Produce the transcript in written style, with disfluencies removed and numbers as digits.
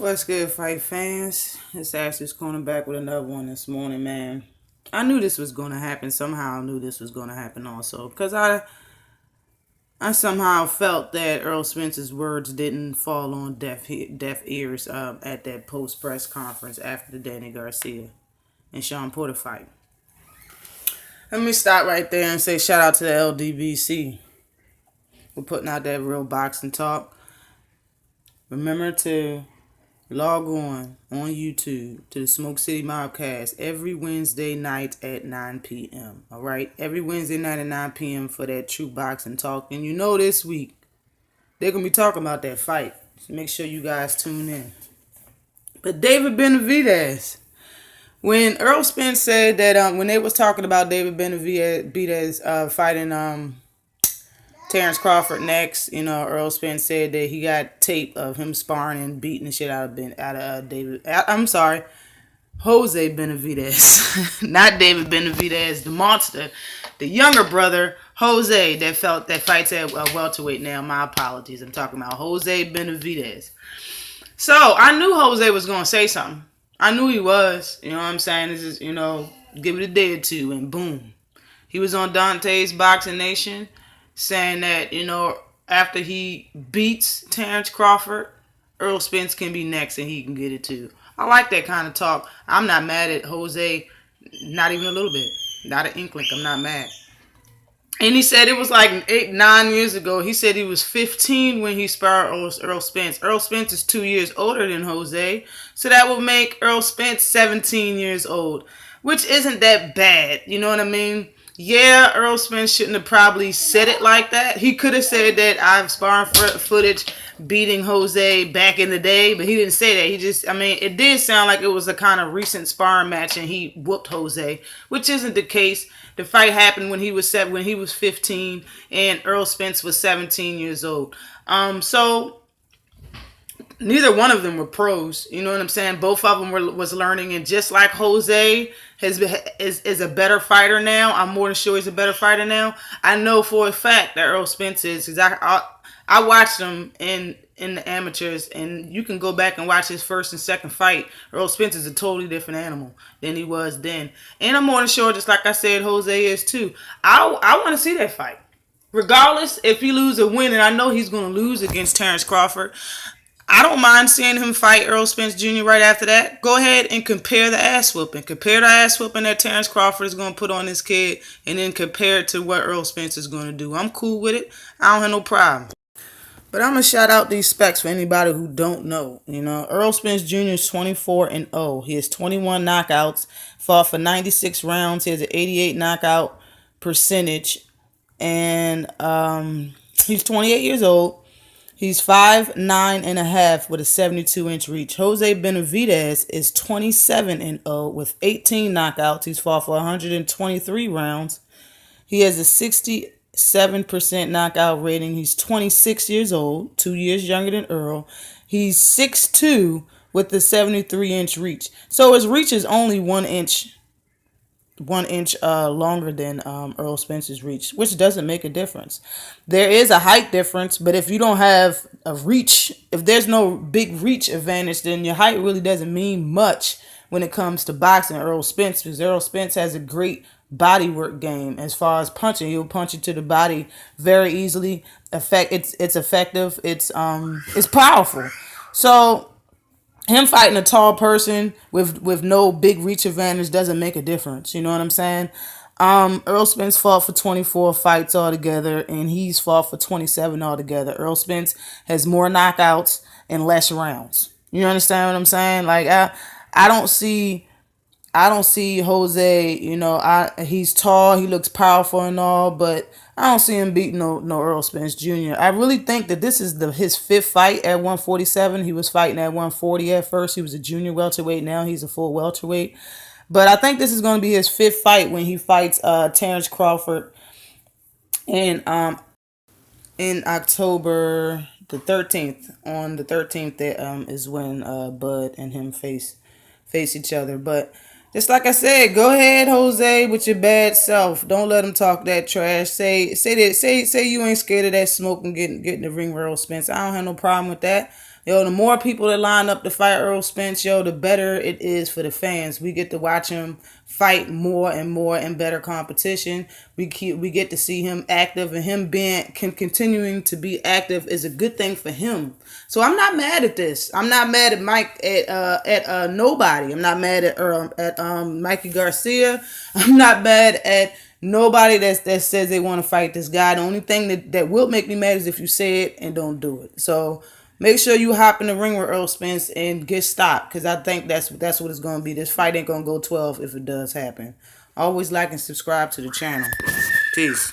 What's good, fight fans? It's Ashley's corner back with another one this morning, man. I knew this was going to happen. Somehow I knew this was going to happen also. Because I somehow felt that Errol Spence's words didn't fall on deaf ears at that post-press conference after the Danny Garcia and Sean Porter fight. Let me stop right there and say shout out to the LDBC for putting out that real boxing talk. Remember to log on YouTube to the Smoke City Mobcast every Wednesday night at 9 p.m. All right? Every Wednesday night at 9 p.m. for that true boxing talk. And you know this week, they're going to be talking about that fight. So make sure you guys tune in. But David Benavidez. When Errol Spence said that when they was talking about David Benavidez fighting Terrence Crawford next, Errol Spence said that he got tape of him sparring and beating the shit out of David. I'm sorry, Jose Benavidez, not David Benavidez, the monster, the younger brother Jose that fights at welterweight now. My apologies, I'm talking about Jose Benavidez. So I knew Jose was gonna say something. I knew he was. You know what I'm saying? This is give it a day or two and boom, he was on Dante's Boxing Nation, saying that, after he beats Terrence Crawford, Errol Spence can be next and he can get it too. I like that kind of talk. I'm not mad at Jose, not even a little bit. Not an inkling. I'm not mad. And he said it was like 9 years ago. He said he was 15 when he sparred Errol Spence. Errol Spence is 2 years older than Jose. So that would make Errol Spence 17 years old, which isn't that bad. You know what I mean? Yeah, Errol Spence shouldn't have probably said it like that. He could have said that I've sparring footage beating Jose back in the day, but he didn't say that. It did sound like it was a kind of recent sparring match and he whooped Jose, which isn't the case. The fight happened when he was 15 and Errol Spence was 17 years old. So neither one of them were pros. You know what I'm saying? Both of them was learning, and just like Jose is a better fighter now. I'm more than sure he's a better fighter now. I know for a fact that Errol Spence is, because I watched him in the amateurs, and you can go back and watch his first and second fight. Errol Spence is a totally different animal than he was then. And I'm more than sure, just like I said, Jose is too. I want to see that fight. Regardless if he lose or win, and I know he's going to lose against Terrence Crawford, I don't mind seeing him fight Errol Spence Jr. right after that. Go ahead and compare the ass whooping. Compare the ass whooping that Terrence Crawford is going to put on this kid, and then compare it to what Errol Spence is going to do. I'm cool with it. I don't have no problem. But I'm going to shout out these specs for anybody who don't know. Errol Spence Jr. is 24-0. He has 21 knockouts, fought for 96 rounds. He has an 88 knockout percentage. And he's 28 years old. He's 5'9.5" with a 72-inch reach. Jose Benavidez is 27-0 with 18 knockouts. He's fought for 123 rounds. He has a 67% knockout rating. He's 26 years old, 2 years younger than Errol. He's 6'2" with the 73-inch reach. So his reach is only 1 inch longer than Errol Spence's reach, which doesn't make a difference. There is a height difference, but if you don't have a reach, if there's no big reach advantage, then your height really doesn't mean much when it comes to boxing Errol Spence, because Errol Spence has a great body work game as far as punching. He'll punch you to the body very easily. It's effective. It's powerful. So him fighting a tall person with no big reach advantage doesn't make a difference. You know what I'm saying? Errol Spence fought for 24 fights altogether, and he's fought for 27 altogether. Errol Spence has more knockouts and less rounds. You understand what I'm saying? Like I don't see Jose. He's tall, he looks powerful and all, but I don't see him beating no Errol Spence Jr. I really think that this is his fifth fight at 147. He was fighting at 140 at first. He was a junior welterweight. Now he's a full welterweight. But I think this is going to be his fifth fight when he fights Terrence Crawford in October the 13th. On the 13th, that is when Bud and him face each other. But just like I said, go ahead, Jose, with your bad self. Don't let him talk that trash. Say you ain't scared of that smoke and get in the ring with Errol Spence. I don't have no problem with that. Yo, the more people that line up to fight Errol Spence, yo, the better it is for the fans. We get to watch him fight more and more in better competition. We get to see him active, and him continuing to be active is a good thing for him. So I'm not mad at this. I'm not mad at Mike at nobody. I'm not mad at Mikey Garcia. I'm not mad at nobody that says they want to fight this guy. The only thing that will make me mad is if you say it and don't do it. So make sure you hop in the ring with Errol Spence and get stopped, because I think that's what it's going to be. This fight ain't going to go 12 if it does happen. Always like and subscribe to the channel. Peace.